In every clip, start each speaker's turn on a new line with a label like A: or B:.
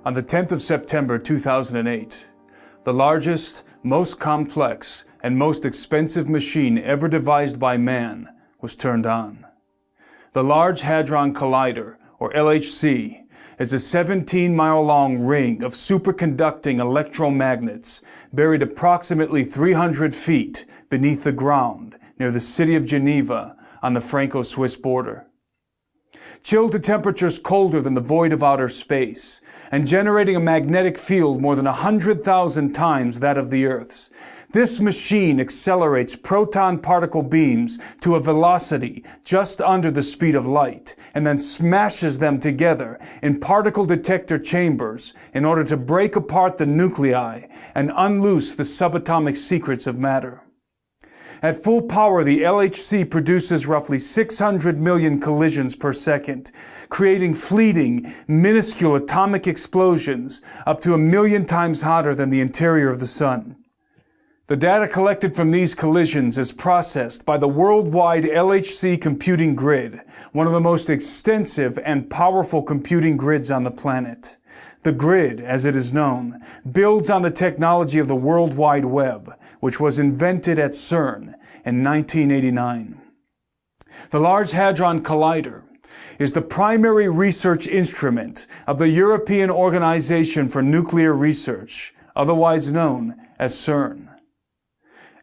A: On the 10th of September 2008, the largest, most complex, and most expensive machine ever devised by man was turned on. The Large Hadron Collider, or LHC, is a 17-mile-long ring of superconducting electromagnets buried approximately 300 feet beneath the ground near the city of Geneva on the Franco-Swiss border. Chilled to temperatures colder than the void of outer space, and generating a magnetic field more than 100,000 times that of the Earth's, this machine accelerates proton particle beams to a velocity just under the speed of light, and then smashes them together in particle detector chambers in order to break apart the nuclei and unloose the subatomic secrets of matter. At full power, the LHC produces roughly 600 million collisions per second, creating fleeting, minuscule atomic explosions up to 1 million times hotter than the interior of the Sun. The data collected from these collisions is processed by the worldwide LHC computing grid, one of the most extensive and powerful computing grids on the planet. The grid, as it is known, builds on the technology of the World Wide Web, which was invented at CERN in 1989. The Large Hadron Collider is the primary research instrument of the European Organization for Nuclear Research, otherwise known as CERN.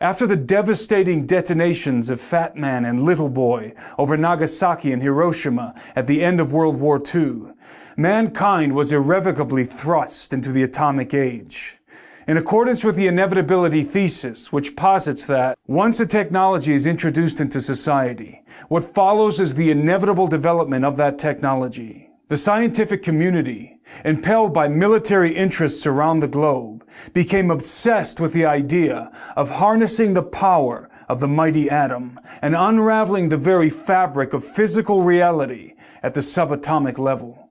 A: After the devastating detonations of Fat Man and Little Boy over Nagasaki and Hiroshima at the end of World War II, mankind was irrevocably thrust into the atomic age. In accordance with the inevitability thesis, which posits that once a technology is introduced into society, what follows is the inevitable development of that technology. The scientific community, impelled by military interests around the globe, became obsessed with the idea of harnessing the power of the mighty atom and unraveling the very fabric of physical reality at the subatomic level.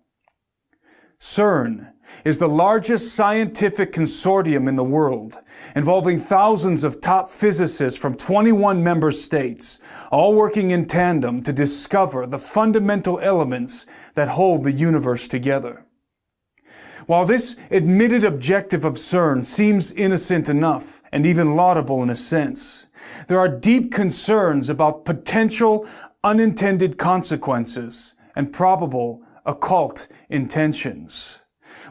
A: CERN is the largest scientific consortium in the world, involving thousands of top physicists from 21 member states, all working in tandem to discover the fundamental elements that hold the universe together. While this admitted objective of CERN seems innocent enough, and even laudable in a sense, there are deep concerns about potential unintended consequences and probable occult intentions.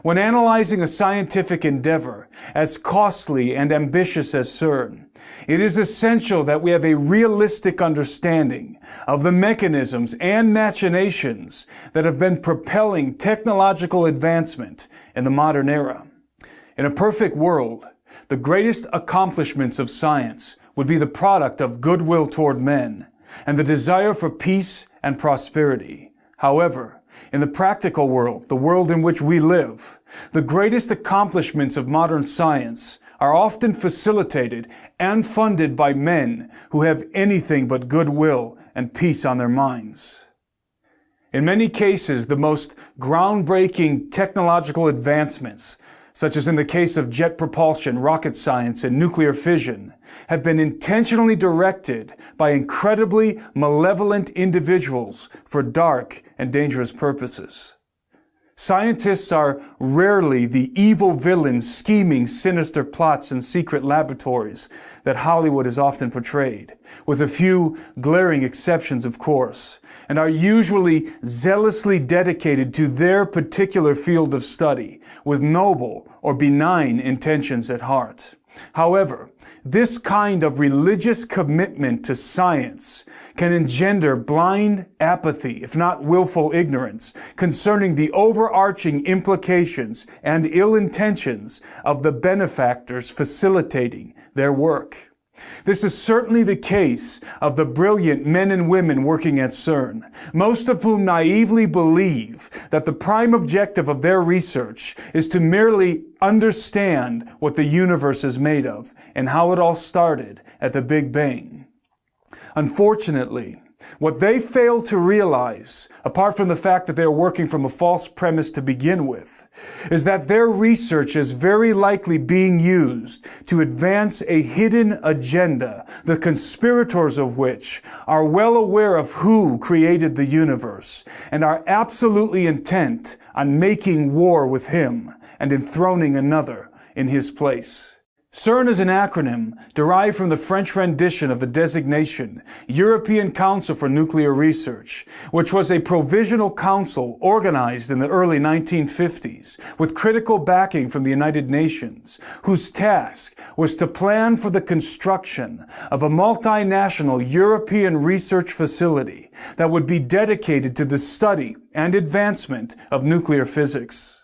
A: When analyzing a scientific endeavor as costly and ambitious as CERN, it is essential that we have a realistic understanding of the mechanisms and machinations that have been propelling technological advancement in the modern era. In a perfect world, the greatest accomplishments of science would be the product of goodwill toward men and the desire for peace and prosperity. However, in the practical world, the world in which we live, the greatest accomplishments of modern science are often facilitated and funded by men who have anything but goodwill and peace on their minds. In many cases, the most groundbreaking technological advancements, such as in the case of jet propulsion, rocket science, and nuclear fission, have been intentionally directed by incredibly malevolent individuals for dark and dangerous purposes. Scientists are rarely the evil villains scheming sinister plots in secret laboratories that Hollywood has often portrayed, with a few glaring exceptions, of course, and are usually zealously dedicated to their particular field of study, with noble or benign intentions at heart. However, this kind of religious commitment to science can engender blind apathy, if not willful ignorance, concerning the overarching implications and ill intentions of the benefactors facilitating their work. This is certainly the case of the brilliant men and women working at CERN, most of whom naively believe that the prime objective of their research is to merely understand what the universe is made of and how it all started at the Big Bang. Unfortunately, What they fail to realize, apart from the fact that they are working from a false premise to begin with, is that their research is very likely being used to advance a hidden agenda, the conspirators of which are well aware of who created the universe and are absolutely intent on making war with him and enthroning another in his place. CERN is an acronym derived from the French rendition of the designation European Council for Nuclear Research, which was a provisional council organized in the early 1950s with critical backing from the United Nations, whose task was to plan for the construction of a multinational European research facility that would be dedicated to the study and advancement of nuclear physics.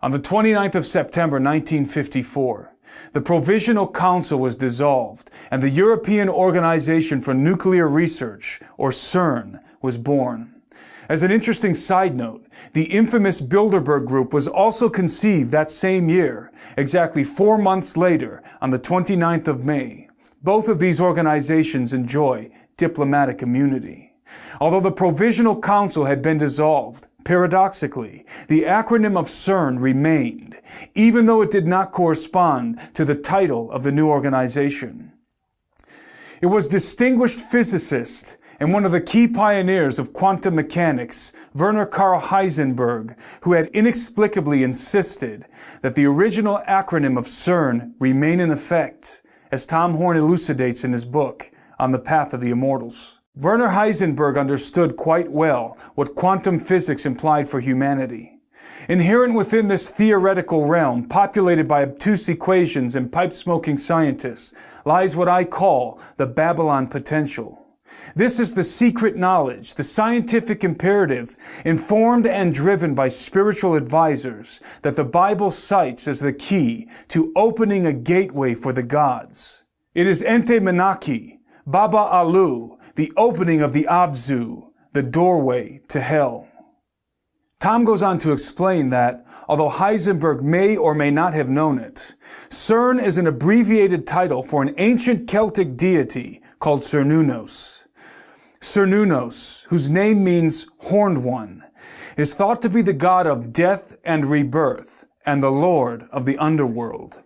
A: On the 29th of September 1954, the Provisional Council was dissolved and the European Organization for Nuclear Research, or CERN, was born. As an interesting side note, the infamous Bilderberg Group was also conceived that same year, exactly 4 months later, on the 29th of May. Both of these organizations enjoy diplomatic immunity. Although the Provisional Council had been dissolved, paradoxically, the acronym of CERN remained, even though it did not correspond to the title of the new organization. It was distinguished physicist and one of the key pioneers of quantum mechanics, Werner Karl Heisenberg, who had inexplicably insisted that the original acronym of CERN remain in effect, as Tom Horn elucidates in his book, On the Path of the Immortals. Werner Heisenberg understood quite well what quantum physics implied for humanity. Inherent within this theoretical realm, populated by obtuse equations and pipe-smoking scientists, lies what I call the Babylon potential. This is the secret knowledge, the scientific imperative, informed and driven by spiritual advisors, that the Bible cites as the key to opening a gateway for the gods. It is Ente Menaki, Baba Alu, the opening of the Abzu, the doorway to hell. Tom goes on to explain that, although Heisenberg may or may not have known it, CERN is an abbreviated title for an ancient Celtic deity called Cernunnos. Cernunnos, whose name means horned one, is thought to be the god of death and rebirth and the lord of the underworld.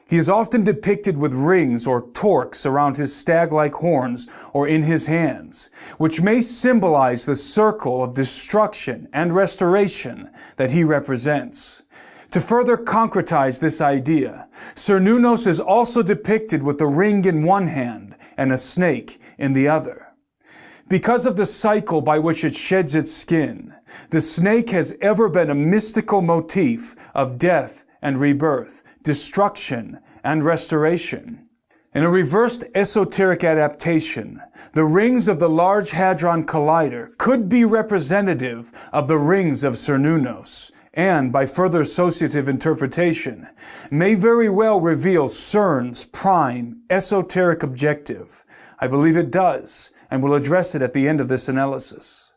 A: He is often depicted with rings or torques around his stag-like horns or in his hands, which may symbolize the circle of destruction and restoration that he represents. To further concretize this idea, Cernunnos is also depicted with a ring in one hand and a snake in the other. Because of the cycle by which it sheds its skin, the snake has ever been a mystical motif of death and rebirth, destruction and restoration. In a reversed esoteric adaptation, the rings of the Large Hadron Collider could be representative of the rings of Cernunnos, and, by further associative interpretation, may very well reveal CERN's prime esoteric objective. I believe it does, and will address it at the end of this analysis.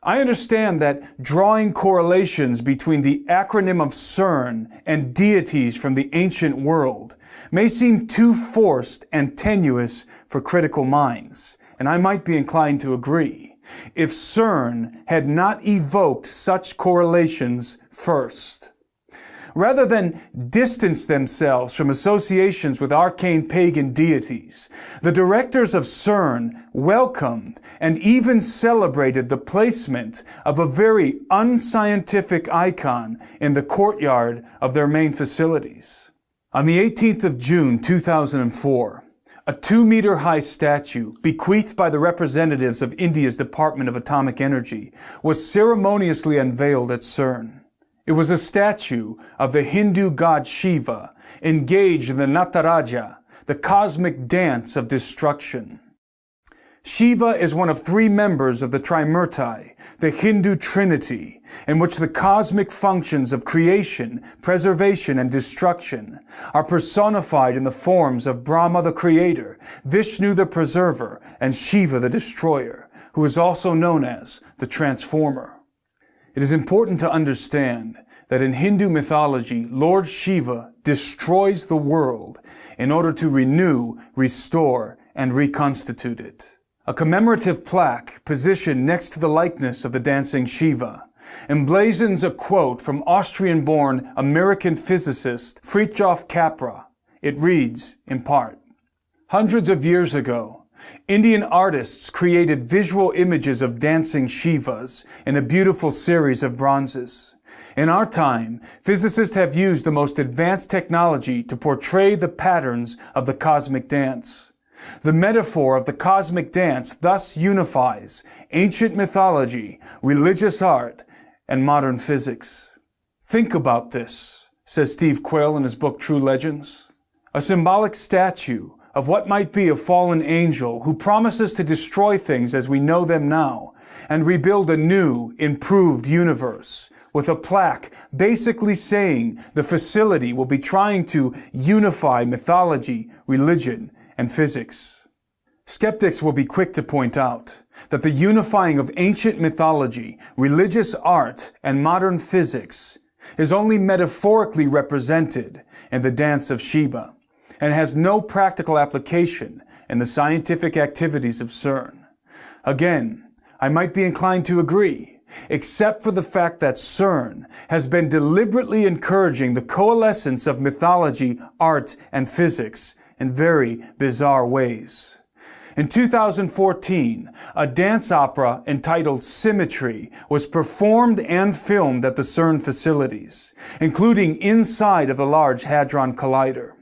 A: I understand that drawing correlations between the acronym of CERN and deities from the ancient world may seem too forced and tenuous for critical minds, and I might be inclined to agree, if CERN had not evoked such correlations first. Rather than distance themselves from associations with arcane pagan deities, the directors of CERN welcomed and even celebrated the placement of a very unscientific icon in the courtyard of their main facilities. On the 18th of June 2004, a 2-meter-high statue, bequeathed by the representatives of India's Department of Atomic Energy, was ceremoniously unveiled at CERN. It was a statue of the Hindu god Shiva, engaged in the Nataraja, the cosmic dance of destruction. Shiva is one of 3 members of the Trimurti, the Hindu Trinity, in which the cosmic functions of creation, preservation, and destruction are personified in the forms of Brahma the Creator, Vishnu the Preserver, and Shiva the Destroyer, who is also known as the Transformer. It is important to understand that in Hindu mythology, Lord Shiva destroys the world in order to renew, restore, and reconstitute it. A commemorative plaque positioned next to the likeness of the dancing Shiva emblazons a quote from Austrian-born American physicist Fritjof Capra. It reads, in part, "Hundreds of years ago, Indian artists created visual images of dancing Shivas in a beautiful series of bronzes. In our time, physicists have used the most advanced technology to portray the patterns of the cosmic dance. The metaphor of the cosmic dance thus unifies ancient mythology, religious art, and modern physics." Think about this, says Steve Quayle in his book True Legends. A symbolic statue of what might be a fallen angel who promises to destroy things as we know them now and rebuild a new, improved universe, with a plaque basically saying the facility will be trying to unify mythology, religion, and physics. Skeptics will be quick to point out that the unifying of ancient mythology, religious art, and modern physics is only metaphorically represented in the dance of Shiva, and has no practical application in the scientific activities of CERN. Again, I might be inclined to agree, except for the fact that CERN has been deliberately encouraging the coalescence of mythology, art, and physics in very bizarre ways. In 2014, a dance opera entitled Symmetry was performed and filmed at the CERN facilities, including inside of the Large Hadron Collider.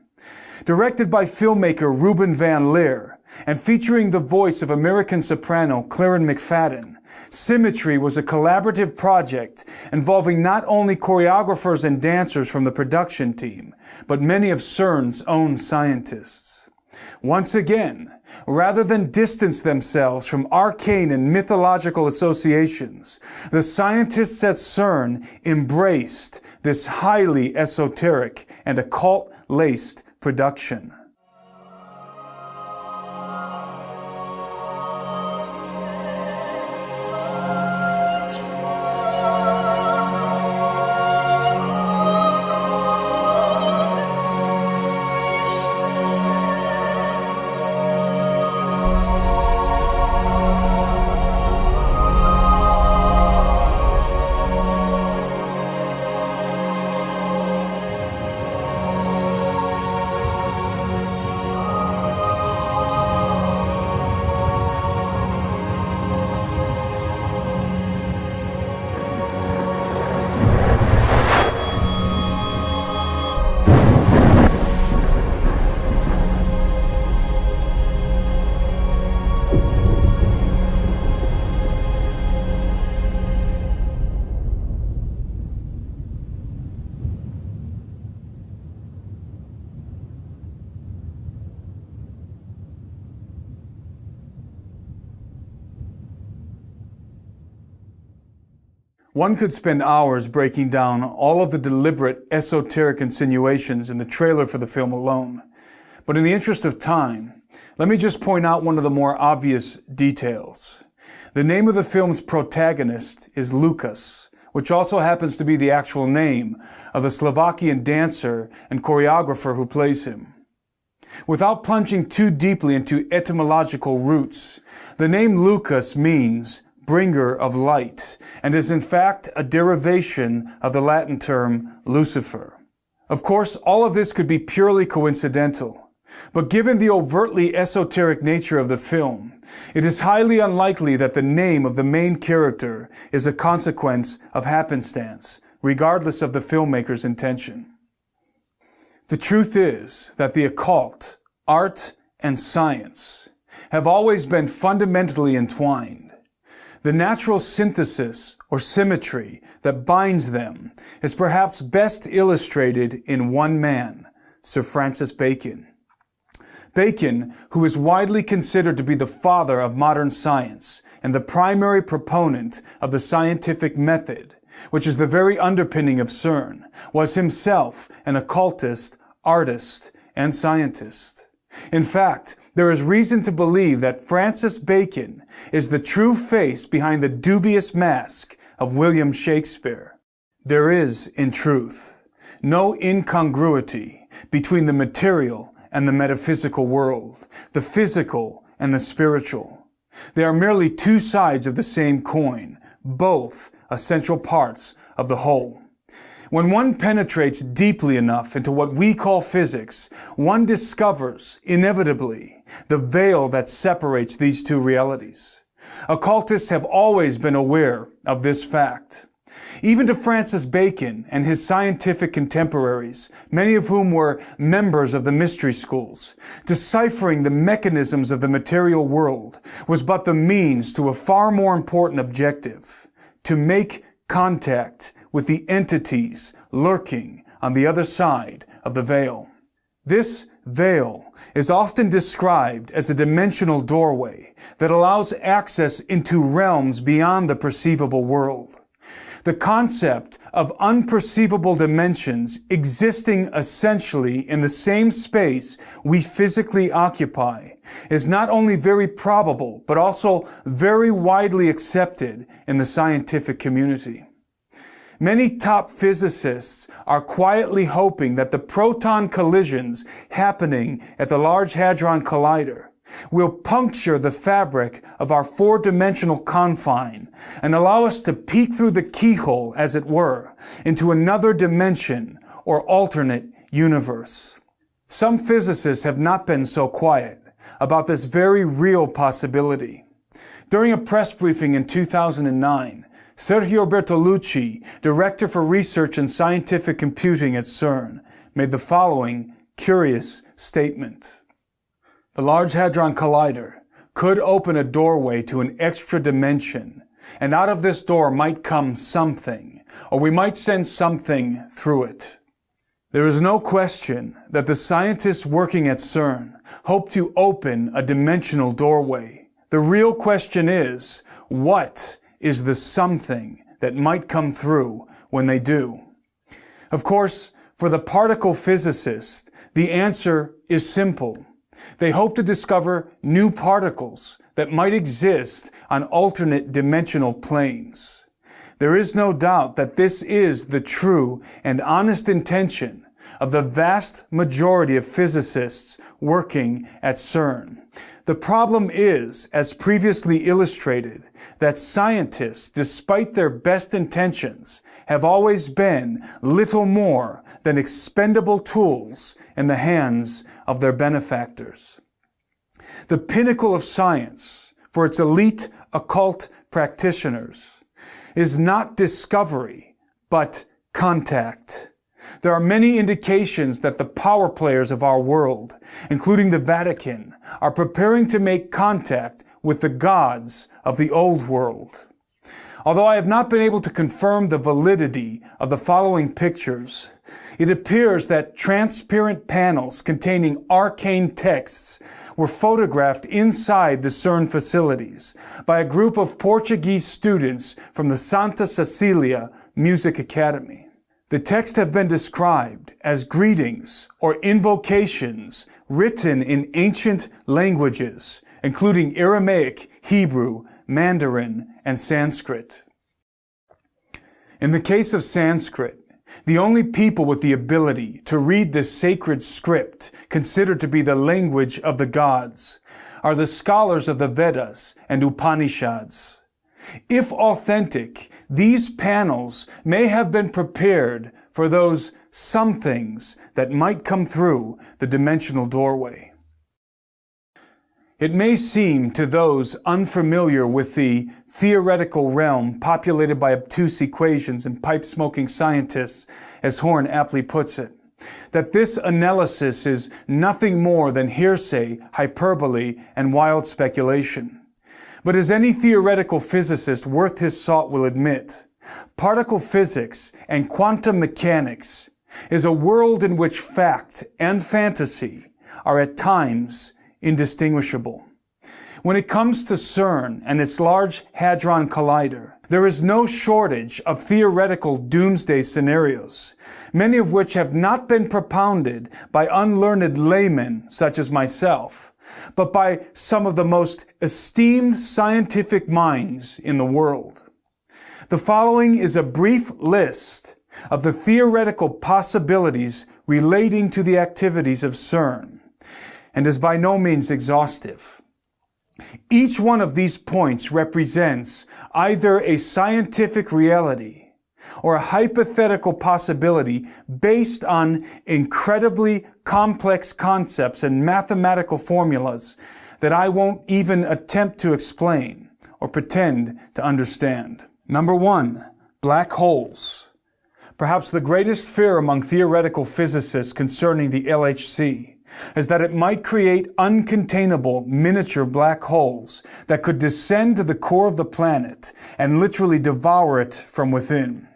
A: Directed by filmmaker Ruben Van Leer and featuring the voice of American soprano Claren McFadden, Symmetry was a collaborative project involving not only choreographers and dancers from the production team, but many of CERN's own scientists. Once again, rather than distance themselves from arcane and mythological associations, the scientists at CERN embraced this highly esoteric and occult-laced production. One could spend hours breaking down all of the deliberate esoteric insinuations in the trailer for the film alone. But in the interest of time, let me just point out one of the more obvious details. The name of the film's protagonist is Lucas, which also happens to be the actual name of the Slovakian dancer and choreographer who plays him. Without plunging too deeply into etymological roots, the name Lucas means bringer of light, and is in fact a derivation of the Latin term Lucifer. Of course, all of this could be purely coincidental, but given the overtly esoteric nature of the film, it is highly unlikely that the name of the main character is a consequence of happenstance, regardless of the filmmaker's intention. The truth is that the occult, art, and science have always been fundamentally entwined. The natural synthesis or symmetry that binds them is perhaps best illustrated in one man, Sir Francis Bacon. Bacon, who is widely considered to be the father of modern science and the primary proponent of the scientific method, which is the very underpinning of CERN, was himself an occultist, artist, and scientist. In fact, there is reason to believe that Francis Bacon is the true face behind the dubious mask of William Shakespeare. There is, in truth, no incongruity between the material and the metaphysical world, the physical and the spiritual. They are merely two sides of the same coin, both essential parts of the whole. When one penetrates deeply enough into what we call physics, one discovers, inevitably, the veil that separates these two realities. Occultists have always been aware of this fact. Even to Francis Bacon and his scientific contemporaries, many of whom were members of the mystery schools, deciphering the mechanisms of the material world was but the means to a far more important objective: to make contact with the entities lurking on the other side of the veil. This veil is often described as a dimensional doorway that allows access into realms beyond the perceivable world. The concept of unperceivable dimensions existing essentially in the same space we physically occupy is not only very probable, but also very widely accepted in the scientific community. Many top physicists are quietly hoping that the proton collisions happening at the Large Hadron Collider will puncture the fabric of our four-dimensional confine and allow us to peek through the keyhole, as it were, into another dimension or alternate universe. Some physicists have not been so quiet about this very real possibility. During a press briefing in 2009, Sergio Bertolucci, Director for Research and Scientific Computing at CERN, made the following curious statement. The Large Hadron Collider could open a doorway to an extra dimension, and out of this door might come something, or we might send something through it. There is no question that the scientists working at CERN hope to open a dimensional doorway. The real question is, what is the something that might come through when they do? Of course, for the particle physicist, the answer is simple. They hope to discover new particles that might exist on alternate dimensional planes. There is no doubt that this is the true and honest intention of the vast majority of physicists working at CERN. The problem is, as previously illustrated, that scientists, despite their best intentions, have always been little more than expendable tools in the hands of their benefactors. The pinnacle of science, for its elite occult practitioners, is not discovery, but contact. There are many indications that the power players of our world, including the Vatican, are preparing to make contact with the gods of the old world. Although I have not been able to confirm the validity of the following pictures, it appears that transparent panels containing arcane texts were photographed inside the CERN facilities by a group of Portuguese students from the Santa Cecilia Music Academy. The texts have been described as greetings or invocations written in ancient languages, including Aramaic, Hebrew, Mandarin, and Sanskrit. In the case of Sanskrit, the only people with the ability to read this sacred script, considered to be the language of the gods, are the scholars of the Vedas and Upanishads. If authentic, these panels may have been prepared for those somethings that might come through the dimensional doorway. It may seem to those unfamiliar with the theoretical realm populated by obtuse equations and pipe-smoking scientists, as Horn aptly puts it, that this analysis is nothing more than hearsay, hyperbole, and wild speculation. But as any theoretical physicist worth his salt will admit, particle physics and quantum mechanics is a world in which fact and fantasy are at times indistinguishable. When it comes to CERN and its Large Hadron Collider, there is no shortage of theoretical doomsday scenarios, many of which have not been propounded by unlearned laymen such as myself, but by some of the most esteemed scientific minds in the world. The following is a brief list of the theoretical possibilities relating to the activities of CERN, and is by no means exhaustive. Each one of these points represents either a scientific reality or a hypothetical possibility based on incredibly complex concepts and mathematical formulas that I won't even attempt to explain or pretend to understand. Number 1, black holes. Perhaps the greatest fear among theoretical physicists concerning the LHC is that it might create uncontainable miniature black holes that could descend to the core of the planet and literally devour it from within.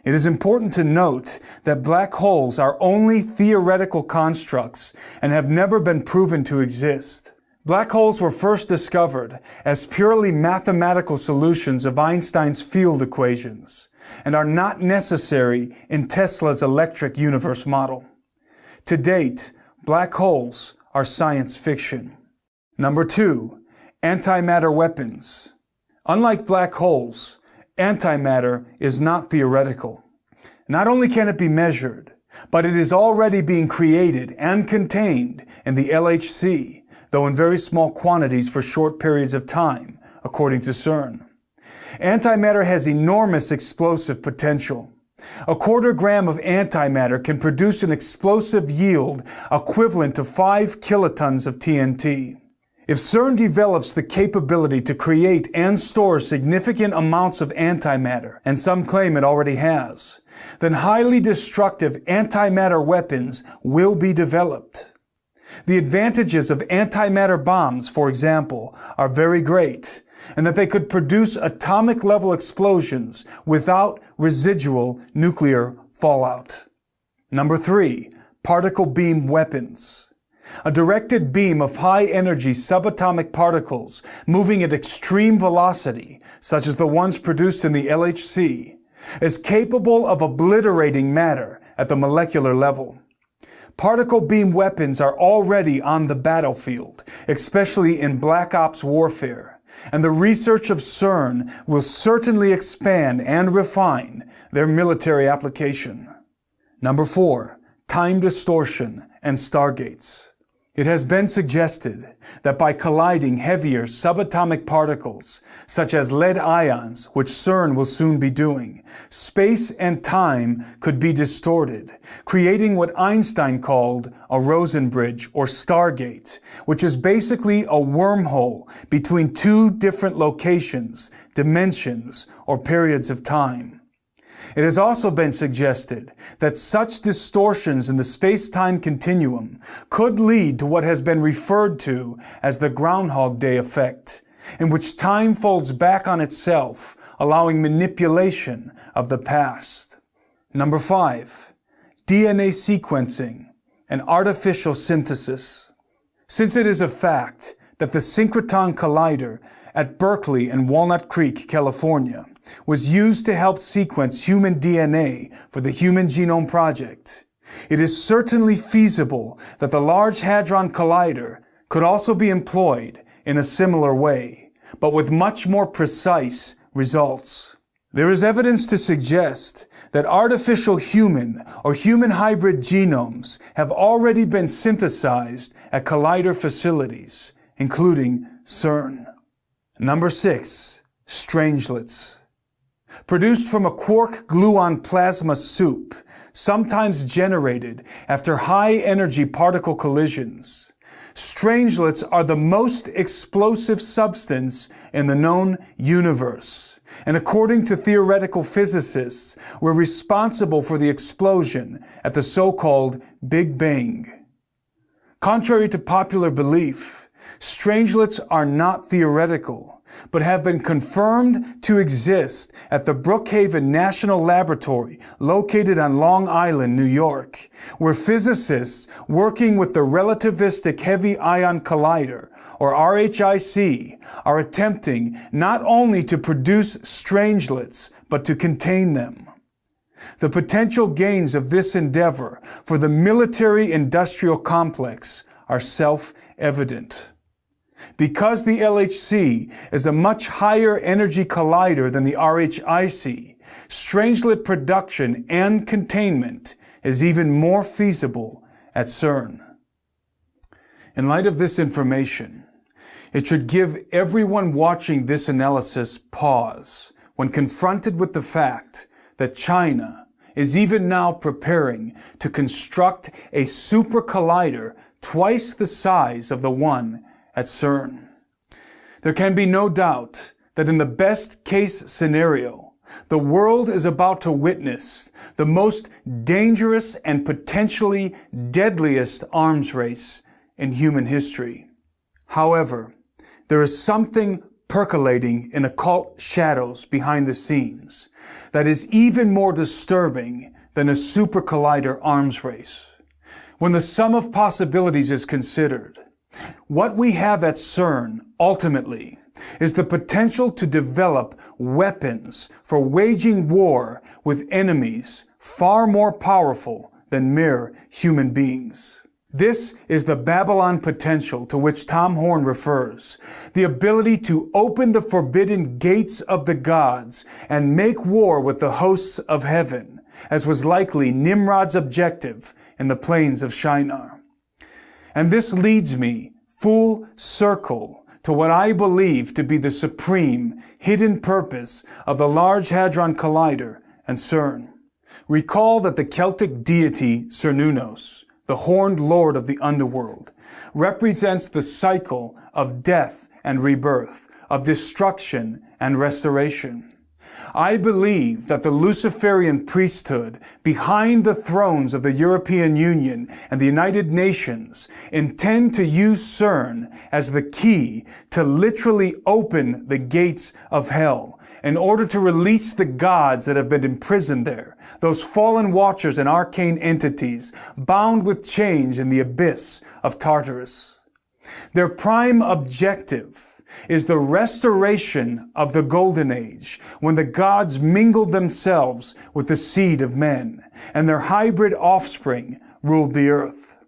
A: It is important to note that black holes are only theoretical constructs and have never been proven to exist. Black holes were first discovered as purely mathematical solutions of Einstein's field equations and are not necessary in Tesla's electric universe model. To date, black holes are science fiction. Number 2, antimatter weapons. Unlike black holes, antimatter is not theoretical. Not only can it be measured, but it is already being created and contained in the LHC, though in very small quantities for short periods of time, according to CERN. Antimatter has enormous explosive potential. A quarter gram of antimatter can produce an explosive yield equivalent to 5 kilotons of TNT. If CERN develops the capability to create and store significant amounts of antimatter, and some claim it already has, then highly destructive antimatter weapons will be developed. The advantages of antimatter bombs, for example, are very great, and that they could produce atomic-level explosions without residual nuclear fallout. Number 3, particle beam weapons. A directed beam of high-energy subatomic particles moving at extreme velocity, such as the ones produced in the LHC, is capable of obliterating matter at the molecular level. Particle beam weapons are already on the battlefield, especially in Black Ops warfare, and the research of CERN will certainly expand and refine their military application. Number 4, time distortion and stargates. It has been suggested that by colliding heavier subatomic particles, such as lead ions, which CERN will soon be doing, space and time could be distorted, creating what Einstein called a Rosen bridge or stargate, which is basically a wormhole between two different locations, dimensions, or periods of time. It has also been suggested that such distortions in the space-time continuum could lead to what has been referred to as the Groundhog Day effect, in which time folds back on itself, allowing manipulation of the past. Number 5, DNA sequencing and artificial synthesis. Since it is a fact that the Synchrotron Collider at Berkeley and Walnut Creek, California, was used to help sequence human DNA for the Human Genome Project, it is certainly feasible that the Large Hadron Collider could also be employed in a similar way, but with much more precise results. There is evidence to suggest that artificial human or human hybrid genomes have already been synthesized at collider facilities, including CERN. Number 6, strangelets. Produced from a quark-gluon plasma soup, sometimes generated after high-energy particle collisions, strangelets are the most explosive substance in the known universe, and according to theoretical physicists, were responsible for the explosion at the so-called Big Bang. Contrary to popular belief, strangelets are not theoretical, but have been confirmed to exist at the Brookhaven National Laboratory located on Long Island, New York, where physicists working with the Relativistic Heavy Ion Collider, or RHIC, are attempting not only to produce strangelets, but to contain them. The potential gains of this endeavor for the military-industrial complex are self-evident. Because the LHC is a much higher energy collider than the RHIC, strangelet production and containment is even more feasible at CERN. In light of this information, It should give everyone watching this analysis pause when confronted with the fact that China is even now preparing to construct a super collider twice the size of the one at CERN. There can be no doubt that in the best case scenario, the world is about to witness the most dangerous and potentially deadliest arms race in human history. However, there is something percolating in occult shadows behind the scenes that is even more disturbing than a super collider arms race. When the sum of possibilities is considered, what we have at CERN ultimately is the potential to develop weapons for waging war with enemies far more powerful than mere human beings. This is the Babylon potential to which Tom Horn refers, the ability to open the forbidden gates of the gods and make war with the hosts of heaven, as was likely Nimrod's objective in the plains of Shinar. And this leads me full circle to what I believe to be the supreme hidden purpose of the Large Hadron Collider and CERN. Recall that the Celtic deity Cernunnos, the horned lord of the underworld, represents the cycle of death and rebirth, of destruction and restoration. I believe that the Luciferian priesthood behind the thrones of the European Union and the United Nations intend to use CERN as the key to literally open the gates of hell in order to release the gods that have been imprisoned there, those fallen watchers and arcane entities bound with chains in the abyss of Tartarus. Their prime objective is the restoration of the Golden Age, when the gods mingled themselves with the seed of men, and their hybrid offspring ruled the earth.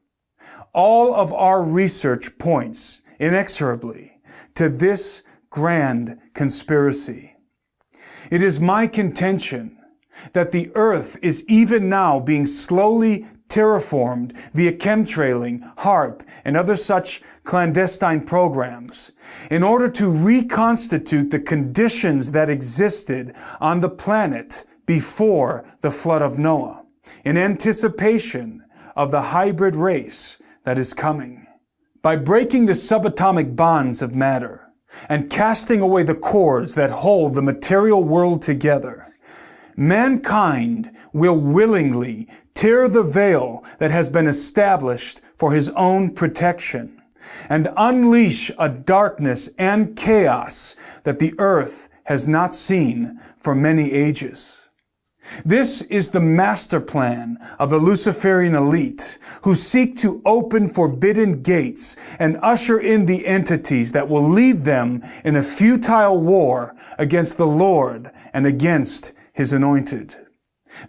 A: All of our research points inexorably to this grand conspiracy. It is my contention that the earth is even now being slowly terraformed via chemtrailing, HARP, and other such clandestine programs in order to reconstitute the conditions that existed on the planet before the flood of Noah, in anticipation of the hybrid race that is coming. By breaking the subatomic bonds of matter and casting away the cords that hold the material world together, mankind will willingly tear the veil that has been established for his own protection and unleash a darkness and chaos that the earth has not seen for many ages. This is the master plan of the Luciferian elite, who seek to open forbidden gates and usher in the entities that will lead them in a futile war against the Lord and against His anointed.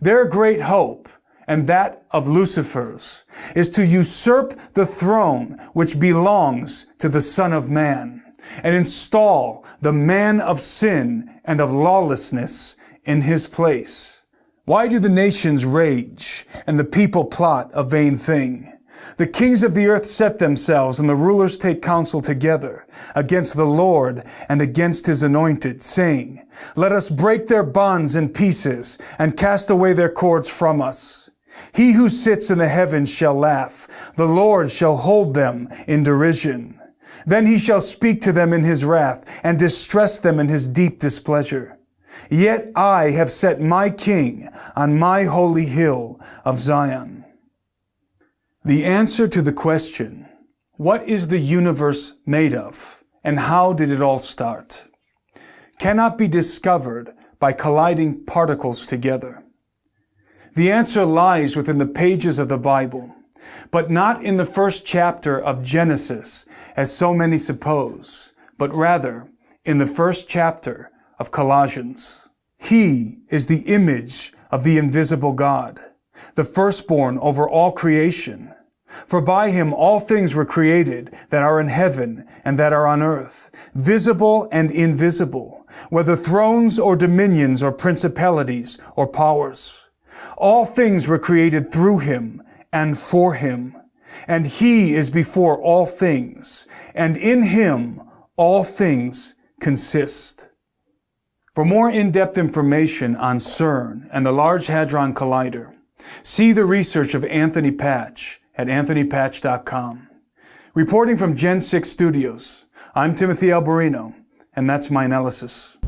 A: Their great hope, and that of Lucifer's, is to usurp the throne which belongs to the Son of Man, and install the man of sin and of lawlessness in his place. Why do the nations rage and the people plot a vain thing? The kings of the earth set themselves, and the rulers take counsel together against the Lord and against His anointed, saying, "Let us break their bonds in pieces and cast away their cords from us. He who sits in the heavens shall laugh. The Lord shall hold them in derision. Then He shall speak to them in His wrath and distress them in His deep displeasure. Yet I have set my King on my holy hill of Zion." The answer to the question, what is the universe made of, and how did it all start, cannot be discovered by colliding particles together. The answer lies within the pages of the Bible, but not in the first chapter of Genesis, as so many suppose, but rather in the first chapter of Colossians. He is the image of the invisible God, the firstborn over all creation. For by Him all things were created that are in heaven and that are on earth, visible and invisible, whether thrones or dominions or principalities or powers. All things were created through Him and for Him, and He is before all things, and in Him all things consist. For more in-depth information on CERN and the Large Hadron Collider, see the research of Anthony Patch at anthonypatch.com. Reporting from Gen 6 Studios, I'm Timothy Alberino, and that's my analysis.